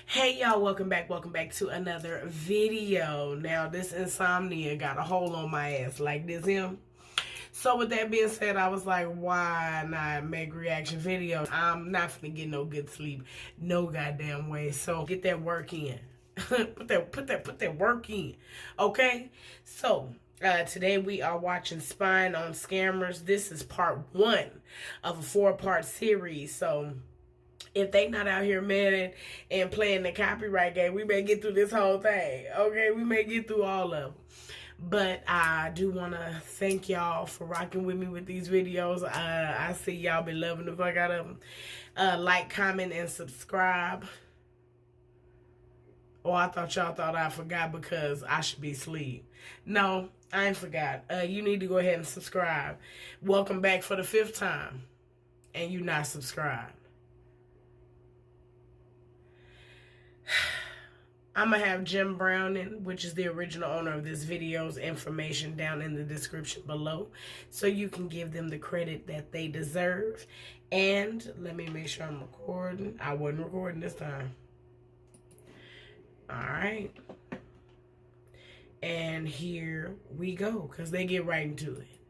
Hey y'all, welcome back to another video. Now this insomnia got a hold on my ass like this him. So with that being said, I was like, why not make reaction videos? I'm not gonna get no good sleep, no goddamn way. So get that work in. put that work in. Okay? So today we are watching Spying on Scammers. This is part 1 of a 4-part series. So if they not out here mad and playing the copyright game, we may get through this whole thing. Okay, we may get through all of them. But I do want to thank y'all for rocking with me with these videos. I see y'all been loving the fuck out of them. Like, comment, and subscribe. Oh, I thought y'all thought I forgot because I should be asleep. No, I ain't forgot. You need to go ahead and subscribe. Welcome back for the 5th time. And you not subscribed. I'm going to have Jim Browning, which is the original owner of this video's information down in the description below, so you can give them the credit that they deserve. And let me make sure I'm recording. I wasn't recording this time. All right. And here we go, because they get right into it.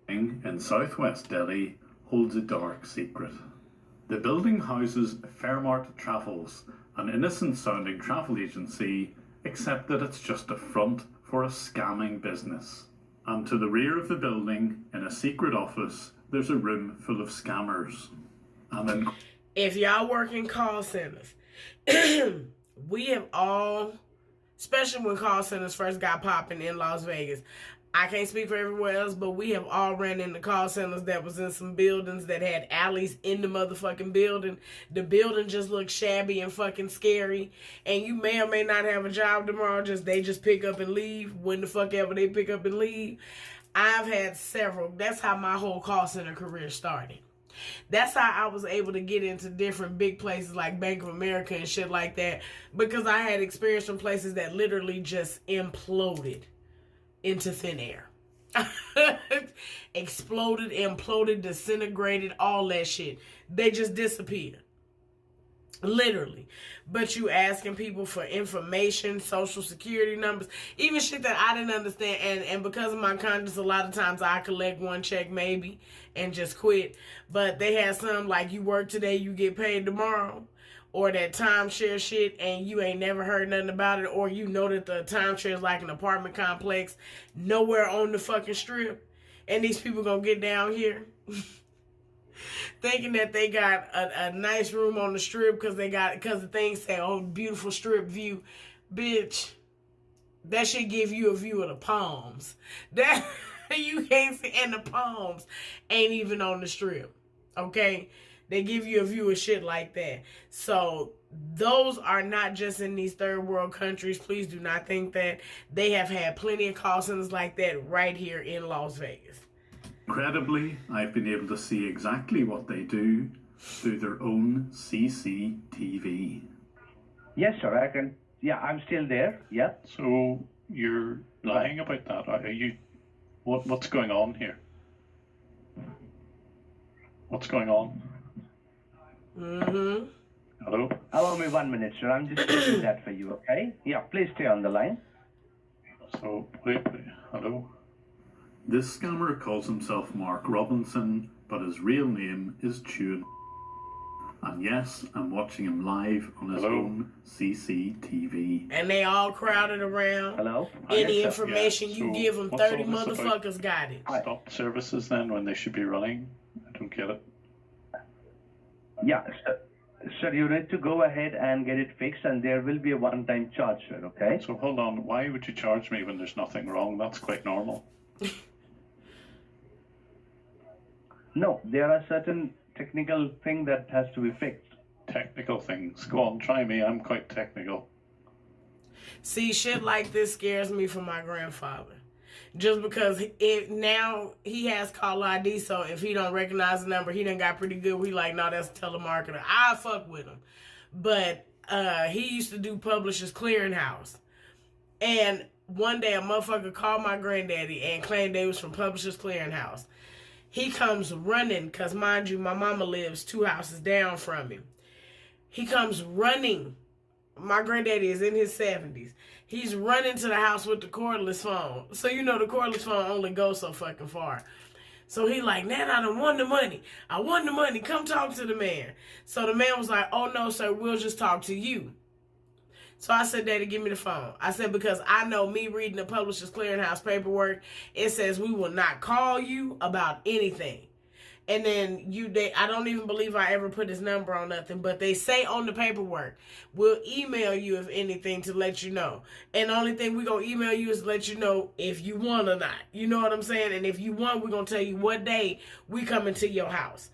In southwest Delhi holds a dark secret. The building houses Fairmart Travels, an innocent-sounding travel agency, except that it's just a front for a scamming business. And to the rear of the building, in a secret office, there's a room full of scammers. And then, if y'all work in call centers, we have all, especially when call centers first got popping in Las Vegas, I can't speak for everywhere else, but we have all ran into call centers that was in some buildings that had alleys in the motherfucking building. The building just looked shabby and fucking scary. And you may or may not have a job tomorrow. They just pick up and leave when the fuck ever they pick up and leave. I've had several. That's how my whole call center career started. That's how I was able to get into different big places like Bank of America and shit like that. Because I had experience from places that literally just imploded into thin air. Exploded, imploded, disintegrated, all that shit. They just disappeared. Literally. But you asking people for information, social security numbers, even shit that I didn't understand. And because of my conscience, a lot of times I collect one check maybe and just quit. But they had some like, you work today, you get paid tomorrow. Or that timeshare shit and you ain't never heard nothing about it. Or you know that the timeshare is like an apartment complex nowhere on the fucking strip. And these people gonna get down here thinking that they got a nice room on the strip because the things say, oh, beautiful strip view. Bitch, that should give you a view of the palms. That you can't see, and the palms ain't even on the strip. Okay? They give you a view of shit like that. So those are not just in these third world countries. Please do not think that. They have had plenty of call centers like that right here in Las Vegas. incredibly, I've been able to see exactly what they do through their own CCTV. Yes, sir, I can. Yeah, I'm still there. Yeah. So you're lying about that? Are you? What's going on here? What's going on? Mm-hmm. Hello? Allow me 1 minute, sir. I'm just doing that for you, okay? Yeah, please stay on the line. So, wait, hello? This scammer calls himself Mark Robinson, but his real name is Tune. And yes, I'm watching him live on his own CCTV. And they all crowded around. Hello? Any Yes, sir. information Yeah, you so give them, what's 30 all this about? motherfuckers got it. Stop services then when they should be running? I don't get it. Yeah, sir, you need to go ahead and get it fixed, and there will be a one-time charge, sir, okay? So hold on, why would you charge me when there's nothing wrong? That's quite normal. No, there are certain technical things that has to be fixed. Technical things. Go on, try me. I'm quite technical. See, shit like this scares me for my grandfather. Just because now he has call ID, so if he don't recognize the number, he done got pretty good. We like, no, that's a telemarketer. I fuck with him. But he used to do Publishers Clearinghouse. And one day a motherfucker called my granddaddy and claimed they was from Publishers Clearinghouse. He comes running, because mind you, my mama lives 2 houses down from him. He comes running My granddaddy is in his 70s. He's running to the house with the cordless phone. So you know the cordless phone only goes so fucking far. So he like, Nat, I done won the money. I won the money. Come talk to the man. So the man was like, oh no, sir, we'll just talk to you. So I said, Daddy, give me the phone. I said, because I know me reading the Publishers Clearinghouse paperwork, it says we will not call you about anything. And then I don't even believe I ever put his number on nothing, but they say on the paperwork, we'll email you if anything to let you know. And the only thing we're going to email you is to let you know if you want or not. You know what I'm saying? And if you want, we're going to tell you what day we coming to your house.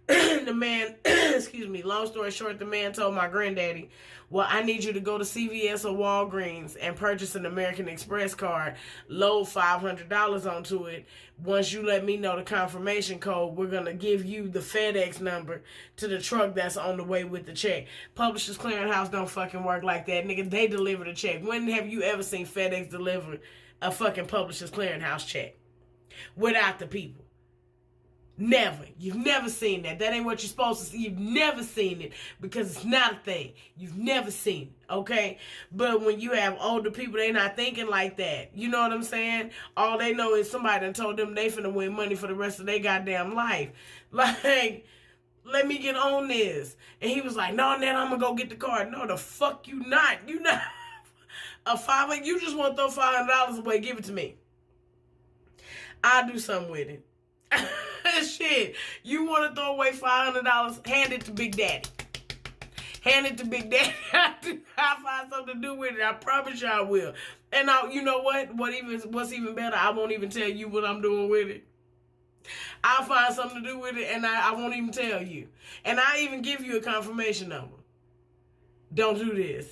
The man, excuse me, long story short, the man told my granddaddy, well, I need you to go to CVS or Walgreens and purchase an American Express card, load $500 onto it. Once you let me know the confirmation code, we're going to give you the FedEx number to the truck that's on the way with the check. Publishers Clearinghouse don't fucking work like that, nigga. They deliver the check. When have you ever seen FedEx deliver a fucking Publishers Clearinghouse check without the people? Never. You've never seen that. That ain't what you're supposed to see. You've never seen it because it's not a thing. You've never seen it, okay? But when you have older people, they not thinking like that. You know what I'm saying? All they know is somebody done told them they finna win money for the rest of their goddamn life. Like, let me get on this. And he was like, no, Nat, I'm gonna go get the card. No, the fuck you not. You not. You just want to throw $500 away. Give it to me. I'll do something with it. Shit, you want to throw away $500? Hand it to Big Daddy. Hand it to Big Daddy. I'll find something to do with it. I promise you I will. And you know what? What's even better? I won't even tell you what I'm doing with it. I'll find something to do with it, and I won't even tell you. And I even give you a confirmation number. Don't do this.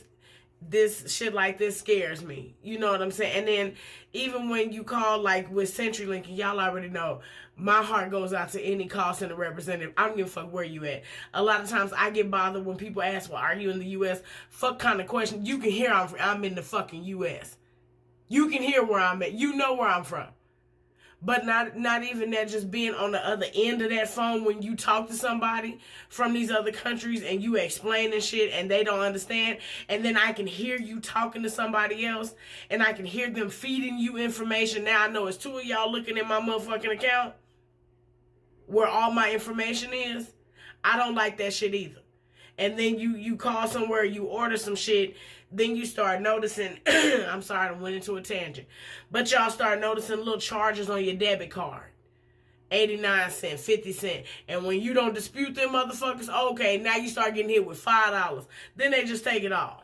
This shit like this scares me. You know what I'm saying? And then even when you call like with CenturyLink, and y'all already know, my heart goes out to any call center representative. I don't give a fuck where you at. A lot of times I get bothered when people ask, well, are you in the U.S.? Fuck kind of question. You can hear I'm in the fucking U.S. You can hear where I'm at. You know where I'm from. But not even that, just being on the other end of that phone when you talk to somebody from these other countries and you explaining shit and they don't understand. And then I can hear you talking to somebody else and I can hear them feeding you information. Now I know it's two of y'all looking at my motherfucking account where all my information is. I don't like that shit either. And then you call somewhere, you order some shit, then you start noticing, I'm sorry, I went into a tangent, but y'all start noticing little charges on your debit card. 89 cents, 50 cents. And when you don't dispute them motherfuckers, okay, now you start getting hit with $5. Then they just take it all.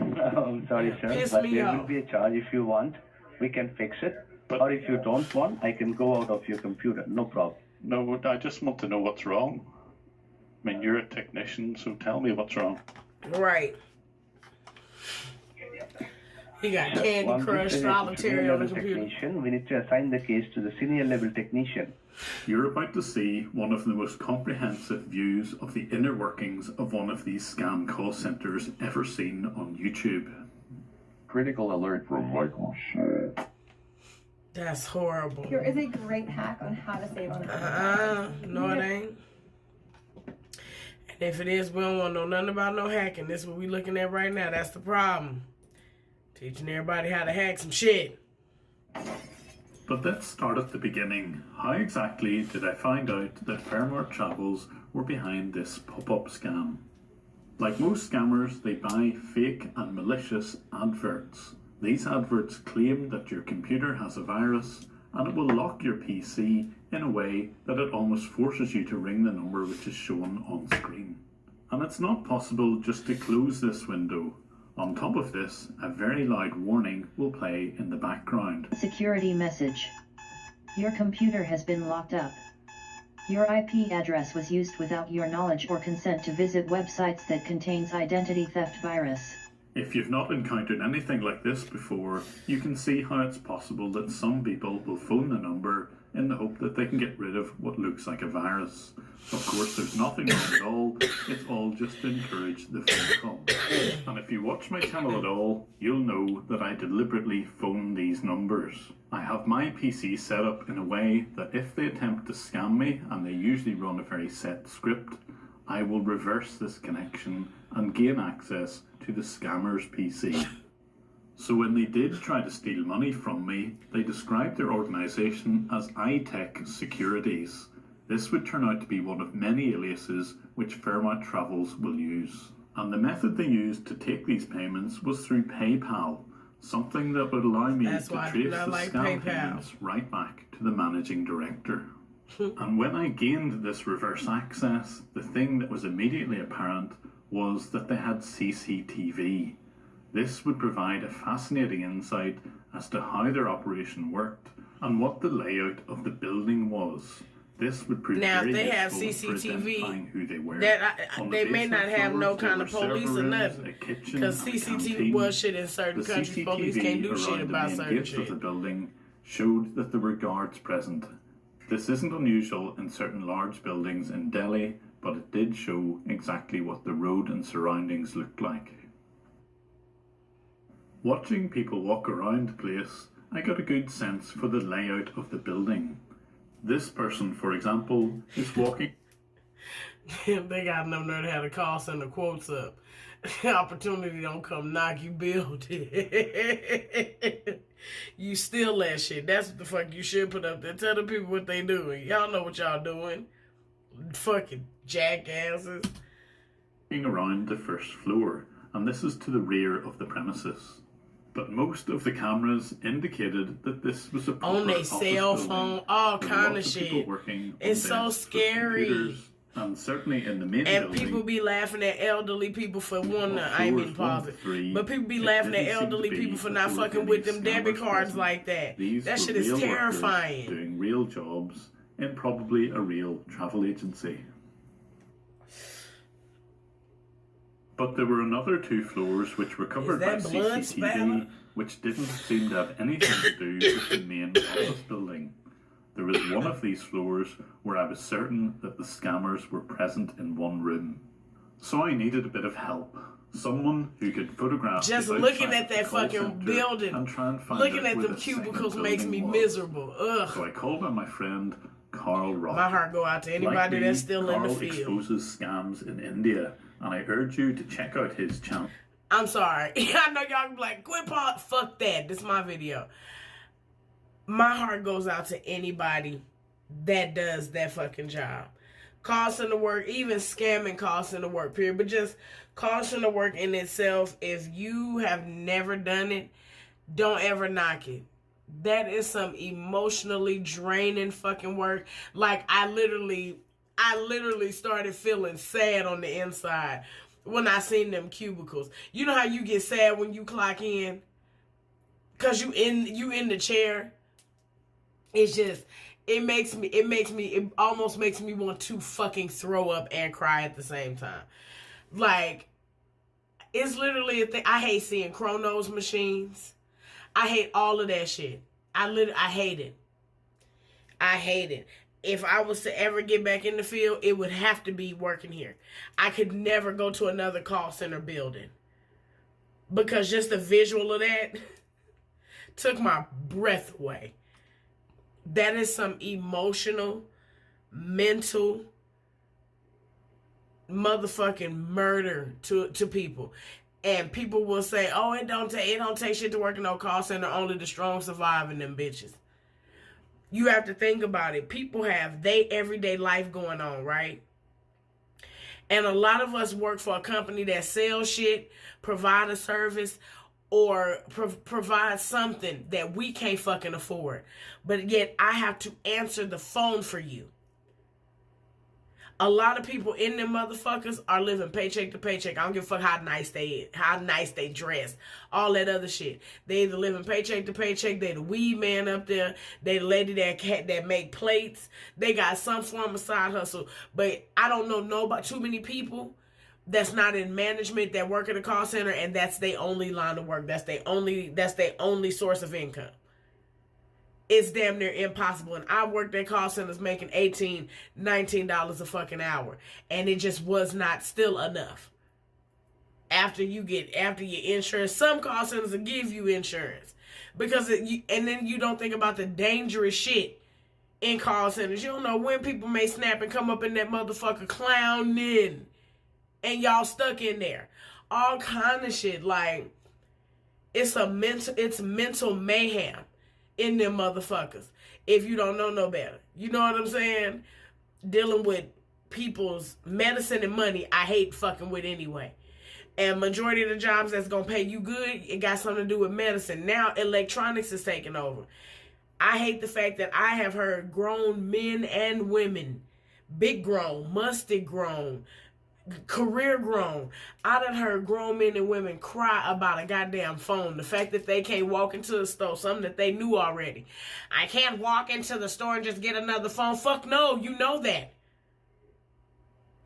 I'm sorry, sir, but there will be a charge if you want. We can fix it. Or if you don't want, I can go out of your computer. No problem. No, I just want to know what's wrong. I mean, you're a technician, so tell me what's wrong. Right. He got Candy Crush, Solitaire on the computer. We need to assign the case to the senior level technician. You're about to see one of the most comprehensive views of the inner workings of one of these scam call centers ever seen on YouTube. Critical alert from Microsoft. That's horrible. Here is a great hack on how to save on the no, it ain't. And if it is, we don't want to know nothing about no hacking. This is what we looking at right now. That's the problem. Teaching everybody how to hack some shit. But let's start at the beginning. How exactly did I find out that Fairmart Travels were behind this pop-up scam? Like most scammers, they buy fake and malicious adverts. These adverts claim that your computer has a virus and it will lock your PC in a way that it almost forces you to ring the number which is shown on screen. And it's not possible just to close this window. On top of this, a very loud warning will play in the background. Security message. Your computer has been locked up. Your IP address was used without your knowledge or consent to visit websites that contains identity theft virus. If you've not encountered anything like this before, you can see how it's possible that some people will phone the number in the hope that they can get rid of what looks like a virus. Of course, there's nothing wrong at all, it's all just to encourage the phone call. And if you watch my channel at all, you'll know that I deliberately phone these numbers. I have my PC set up in a way that if they attempt to scam me, and they usually run a very set script, I will reverse this connection and gain access to the scammer's PC. So when they did try to steal money from me, they described their organisation as iTech Securities. This would turn out to be one of many aliases which Fairmont Travels will use. And the method they used to take these payments was through PayPal, something that would allow me to trace the scam payments right back to the managing director. And when I gained this reverse access, the thing that was immediately apparent was that they had CCTV. This would provide a fascinating insight as to how their operation worked and what the layout of the building was. This would prove now, very if they have useful for identifying CCTV, who they were. they may not have no kind of police or nothing. Because CCTV was shit in certain countries. Police can't do shit about certain shit. Of the building showed that there were guards present. This isn't unusual in certain large buildings in Delhi, but it did show exactly what the road and surroundings looked like. Watching people walk around the place, I got a good sense for the layout of the building. This person, for example, is walking. They got no nerve to have the call center quotes up. Opportunity don't come knock, you build it. You steal that shit. That's what the fuck you should put up there. Tell the people what they doing. Y'all know what y'all doing. Fucking jackasses. Around the first floor, and this is to the rear of the premises. But most of the cameras indicated that this was a proper on their cell phone, all kind of shit. It's so scary. And certainly in the main and building, people be laughing at elderly people for one. I ain't mean positive, but people be laughing at elderly people for not fucking with them debit cards like that. That shit is terrifying. Doing real jobs in probably a real travel agency. But there were another 2 floors which were covered by CCTV, which didn't seem to have anything to do with the main office building. There was one of these floors where I was certain that the scammers were present in one room. So I needed a bit of help. Someone who could photograph just looking at that fucking building and try and find looking at them cubicles makes me miserable. Ugh. So I called on my friend Carl Rock. My heart go out to anybody that's still in the field. Carl exposes scams in India, and I urge you to check out his channel. I'm sorry. I know y'all be like, quit Paul. Fuck that. This is my video. My heart goes out to anybody that does that fucking job. Call center work, even scamming call center work, period. But just call center work in itself, if you have never done it, don't ever knock it. That is some emotionally draining fucking work. Like, I literally started feeling sad on the inside when I seen them cubicles. You know how you get sad when you clock in? Cause you in the chair. It's just, it almost makes me want to fucking throw up and cry at the same time. Like, it's literally a thing. I hate seeing Chronos machines. I hate all of that shit. I hate it. I hate it. If I was to ever get back in the field, it would have to be working here. I could never go to another call center building. Because just the visual of that took my breath away. That is some emotional, mental, motherfucking murder to people. And people will say, oh, it don't take shit to work in no call center. Only the strong survive in them bitches. You have to think about it. People have their everyday life going on, right? And a lot of us work for a company that sells shit, provide a service, or provide something that we can't fucking afford. But yet I have to answer the phone for you. A lot of people in them motherfuckers are living paycheck to paycheck. I don't give a fuck how nice they dress, all that other shit. They either living paycheck to paycheck. They the weed man up there. They the lady that make plates. They got some form of side hustle. But I don't know about too many people that's not in management that work at a call center, and that's their only line of work. That's their only source of income. It's damn near impossible. And I worked at call centers making $18, $19 a fucking hour. And it just was not still enough. After your insurance, some call centers will give you insurance. And then you don't think about the dangerous shit in call centers. You don't know when people may snap and come up in that motherfucker clowning and y'all stuck in there. All kind of shit. Like, it's mental mayhem in them motherfuckers. If you don't know no better. You know what I'm saying? Dealing with people's medicine and money, I hate fucking with anyway. And majority of the jobs that's going to pay you good, it got something to do with medicine. Now, electronics is taking over. I hate the fact that I have heard grown men and women, big grown, musty grown, career grown. I done heard grown men and women cry about a goddamn phone. The fact that they can't walk into the store, something that they knew already. I can't walk into the store and just get another phone. Fuck no, you know that.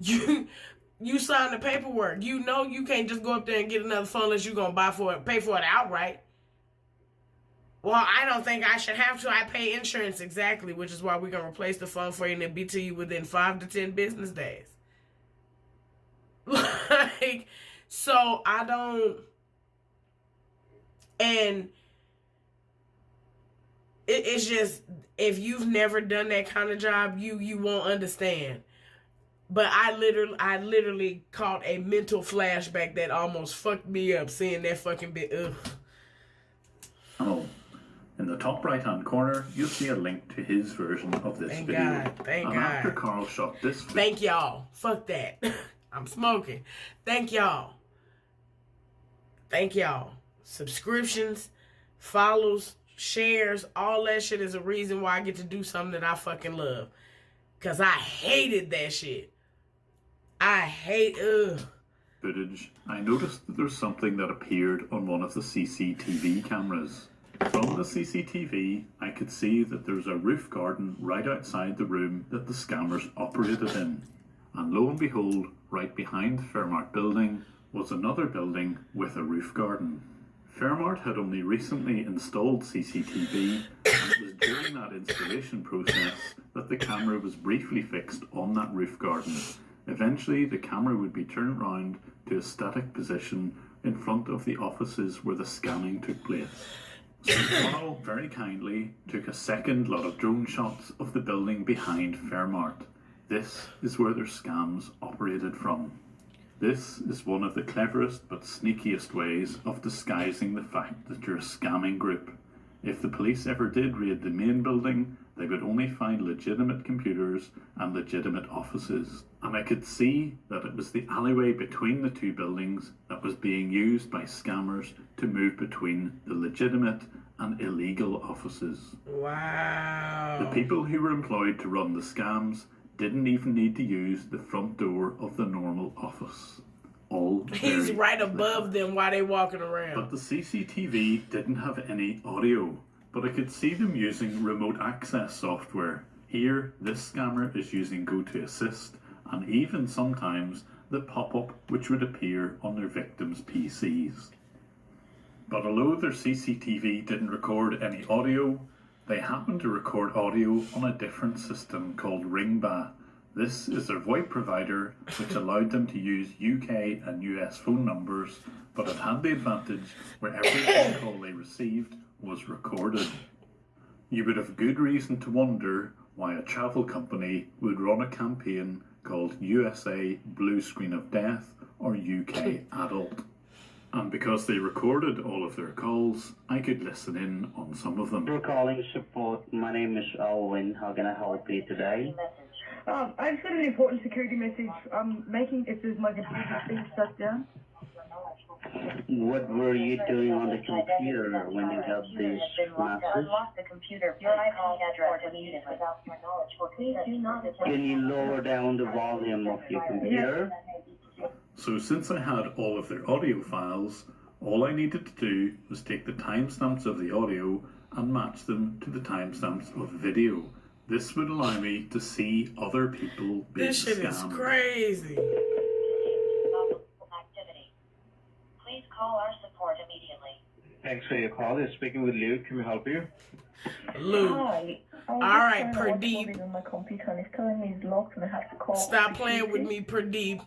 You signed the paperwork. You know you can't just go up there and get another phone unless you're going to pay for it outright. Well, I don't think I should have to. I pay insurance. Exactly, which is why we're going to replace the phone for you and it'll be to you within 5 to 10 business days. Like, so I don't, and it's just, if you've never done that kind of job, you won't understand. But I literally caught a mental flashback that almost fucked me up seeing that fucking bit. Ugh. Oh, in the top right-hand corner, you'll see a link to his version of this video. Thank God. After Carl shot this video, thank y'all. Fuck that. I'm smoking. Thank y'all. Thank y'all. Subscriptions, follows, shares, all that shit is a reason why I get to do something that I fucking love. Because I hated that shit. footage, I noticed that there's something that appeared on one of the CCTV cameras. From the CCTV, I could see that there's a roof garden right outside the room that the scammers operated in. And lo and behold, right behind the Fairmart building was another building with a roof garden. Fairmart had only recently installed CCTV, and it was during that installation process that the camera was briefly fixed on that roof garden. Eventually, the camera would be turned round to a static position in front of the offices where the scanning took place. So Carl very kindly took a second lot of drone shots of the building behind Fairmart. This is where their scams operated from. This is one of the cleverest but sneakiest ways of disguising the fact that you're a scamming group. If the police ever did raid the main building, they would only find legitimate computers and legitimate offices. And I could see that it was the alleyway between the two buildings that was being used by scammers to move between the legitimate and illegal offices. Wow. The people who were employed to run the scams didn't even need to use the front door of the normal office. He's right above them while they're walking around. But the CCTV didn't have any audio, but I could see them using remote access software. Here, this scammer is using GoToAssist, and even sometimes the pop-up which would appear on their victims' PCs. But although their CCTV didn't record any audio, they happened to record audio on a different system called Ringba. This is their VoIP provider, which allowed them to use UK and US phone numbers, but it had the advantage where every phone call they received was recorded. You would have good reason to wonder why a travel company would run a campaign called USA Blue Screen of Death or UK Adult. And because they recorded all of their calls, I could listen in on some of them. You're calling support. My name is Alwyn. How can I help you today? I just got an important security message. I'm making it says my computer's being shut down. What were you doing on the computer when you got this message? Your IP address was used without your knowledge or consent. Can you lower down the volume of your computer? So since I had all of their audio files, all I needed to do was take the timestamps of the audio and match them to the timestamps of the video. This would allow me to see other people being This shit scammed. is crazy. Please call our support immediately. Thanks for your call. You're speaking with Luke. Can we help you? Luke. Hi. All right, Pradeep. On my computer and it's telling me it's locked and I have to call. Stop playing with me, Pradeep.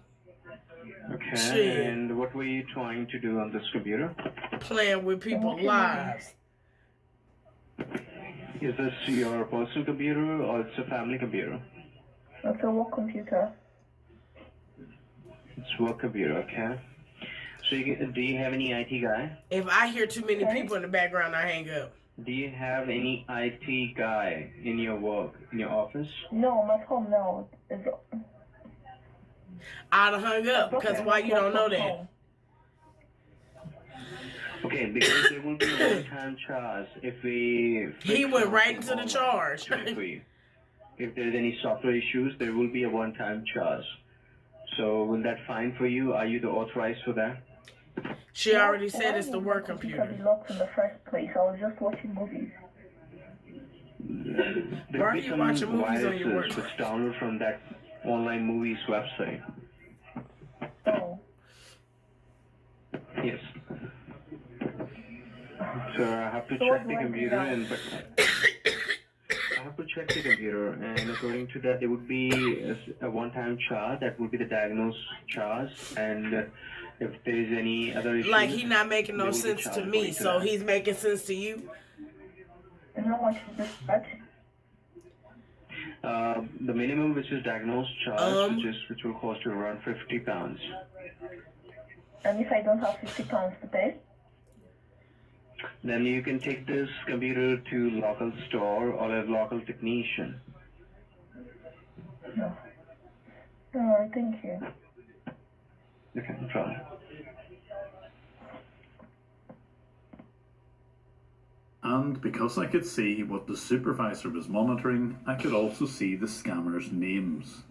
Okay. Shit. And what were you trying to do on this computer? Playing with people's lives. Is this your personal computer or it's a family computer? So what computer? It's work computer, okay? So do you have any IT guy? If I hear too many people in the background, I hang up. Do you have any IT guy in your work, in your office? No, I'm at home now. I'd have hung up, because why you don't know that? Okay, because there will be a one-time charge if we... He went right into the charge. For you. If there's any software issues, there will be a one-time charge. So will that fine for you? Are you the authorized for that? She already said it's the work computer. Be locked in the first place. I was just watching movies. Why are you watching movies on your work? Which download from that online movies website. Oh. Yes. So I have to check the computer I have to check the computer, and according to that, there would be a one-time charge. That would be the diagnosed charge, and if there is any other issue, like he's not making no sense to me, so he's making sense to you. And how much is this charge? The minimum, which is diagnosed charge, which will cost you around £50. And if I don't have £50 to pay? Then you can take this computer to local store or a local technician. No. No, thank you. Okay, no problem. And because I could see what the supervisor was monitoring, I could also see the scammers' names.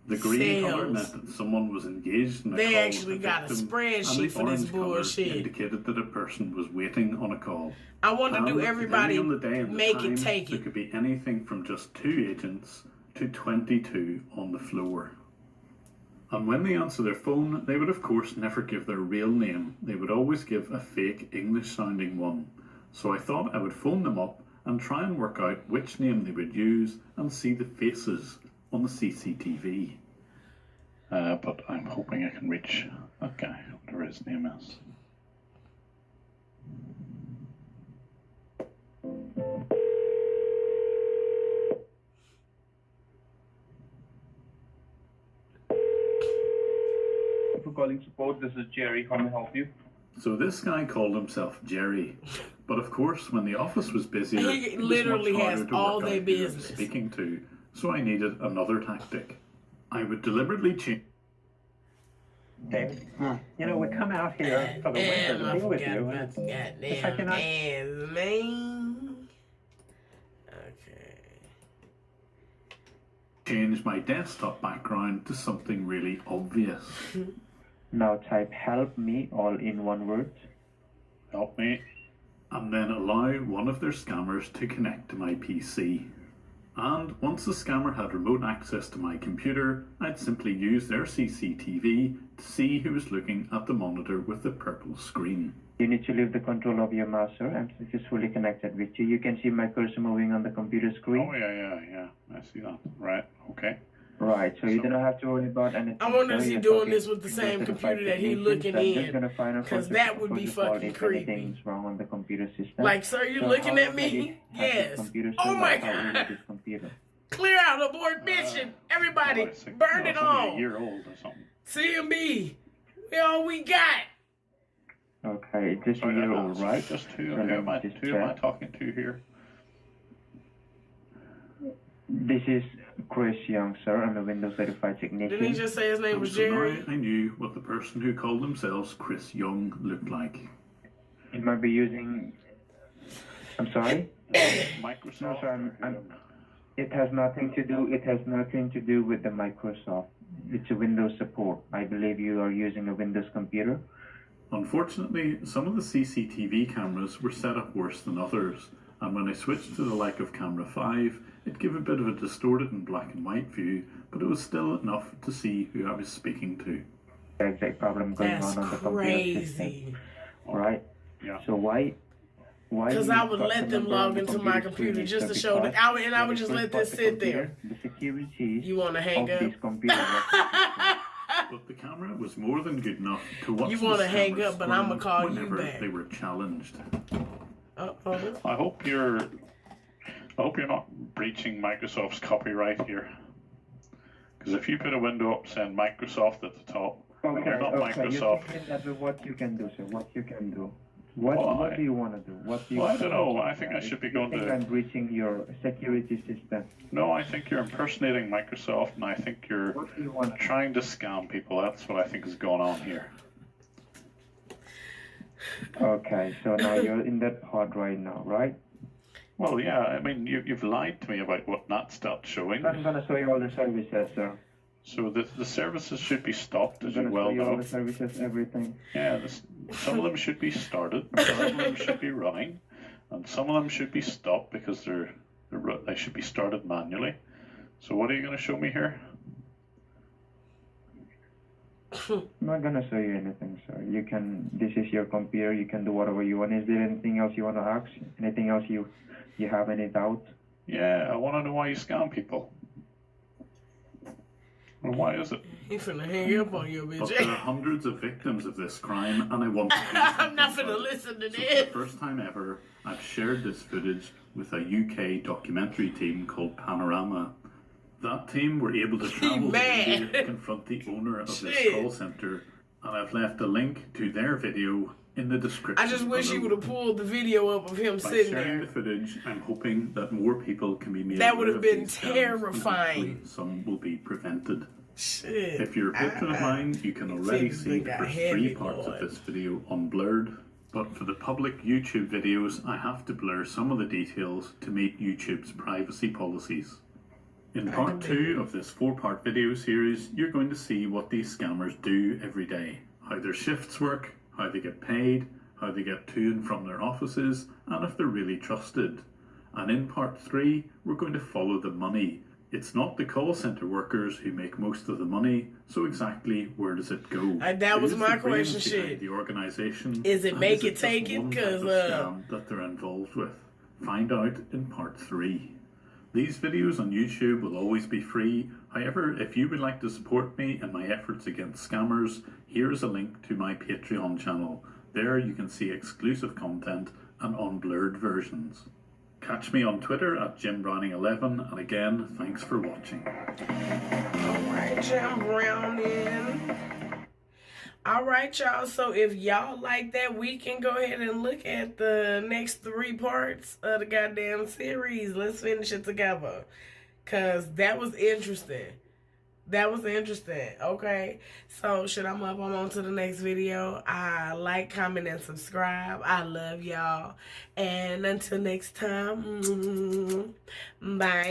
The green colour meant that someone was engaged in a call. They actually got a spreadsheet for this bullshit. Indicated that a person was waiting on a call. I want to do everybody on the day and make the time, it take There it. could be anything from just 2 agents to 22 on the floor. And when they answer their phone, they would of course never give their real name. They would always give a fake English-sounding one. So I thought I would phone them up and try and work out which name they would use and see the faces on the CCTV. But I'm hoping I can reach that guy, whatever his name is. For calling support, this is Jerry. How may I help you? So this guy called himself Jerry, but of course when the office was busier, He literally has all their business. Speaking to, so I needed another tactic. I would deliberately change. David, you know, we come out here for the winter to be with you, and it's like you're not... Okay. Change my desktop background to something really obvious. Now type help me all in one word. Help me. And then allow one of their scammers to connect to my PC. And once the scammer had remote access to my computer, I'd simply use their CCTV to see who was looking at the monitor with the purple screen. You need to leave the control of your mouse, sir. I'm successfully connected with you. You can see my cursor moving on the computer screen. Oh, yeah. I see that. Right, okay. Right, so you don't have to worry about anything. I wonder if he's doing this with the same computer that he's looking in, because that would be fucking creepy. Anything's wrong on the computer system. Like, sir, you looking at me? Yes. Oh my God. Clear out, abort mission. Everybody, burn it all. A year old or something. CMB, we all we got. Okay, just a year old, right? Just who am I talking to here? This is Chris Young, sir. I'm a Windows certified technician. Didn't he just say his name was Jerry? I knew what the person who called themselves Chris Young looked like. You might be using... I'm sorry? Microsoft? No, sir, it has nothing to do with the Microsoft. It's a Windows support. I believe you are using a Windows computer. Unfortunately, some of the CCTV cameras were set up worse than others, and when I switched to the like of camera 5, it gave a bit of a distorted and black and white view, but it was still enough to see who I was speaking to. The exact problem going on the computer system. Right? Yeah. So why because I would let them log into my computer just to show that, I would just let this sit there. The securities you want to hang up? But the camera was more than good enough to watch. You want to hang up, but I'm gonna call you back. They were challenged. I hope you're not breaching Microsoft's copyright here. Because if you put a window up saying Microsoft at the top, Okay, You're not okay. Microsoft. You're thinking that what you can do, sir. What you can do. What do you want to do? What do you Well, I don't know. I think I should be going to... I'm breaching your security system. No, I think you're impersonating Microsoft, and I think you're trying to scam people. That's what I think is going on here. Okay, so now you're in that part right now, right? Well, yeah, I mean, you've lied to me about what Nat stopped showing. I'm going to show you all the services, sir. So the services should be stopped, as you I'm well going to show you all know. the services, everything. Yeah, some of them should be started, some of them should be running, and some of them should be stopped because they should be started manually. So what are you going to show me here? I'm not going to show you anything, sir. You can, this is your computer, you can do whatever you want. Is there anything else you want to ask? Anything else you have any doubt? Yeah, I want to know why you scam people. Well, why is it? He's finna hang up on you, bitch. But there are hundreds of victims of this crime, and I want to I'm not finna listen to so this. for the first time ever, I've shared this footage with a UK documentary team called Panorama. That team were able to travel to India to confront the owner of this call centre, and I've left a link to their video in the description. I just wish you would have pulled the video up of him sitting By sharing there. the footage, I'm hoping that more people can be made That would aware have of been these scams, and terrifying. hopefully some will be prevented. Shit. If you're a patron of mine, you can already see the first 3 parts of this video unblurred. But for the public YouTube videos, I have to blur some of the details to meet YouTube's privacy policies. In part 2 of this 4-part video series, you're going to see what these scammers do every day, how their shifts work, how they get paid, how they get to and from their offices, and if they're really trusted. And in part 3, we're going to follow the money. It's not the call centre workers who make most of the money, so exactly where does it go? That was my question, shit. shit. The organisation. Is it make it, take it? One Because type of scam that they're involved with. Find out in part 3. These videos on YouTube will always be free. However, if you would like to support me in my efforts against scammers, here is a link to my Patreon channel. There you can see exclusive content and unblurred versions. Catch me on Twitter at JimBrowning11, and again, thanks for watching. Alright, Jim Browning. Alright, y'all, so if y'all like that, we can go ahead and look at the next 3 parts of the goddamn series. Let's finish it together. Because that was interesting. That was interesting. Okay. So, shit, I'm up. I'm on to the next video. Like, comment, and subscribe. I love y'all. And until next time, bye.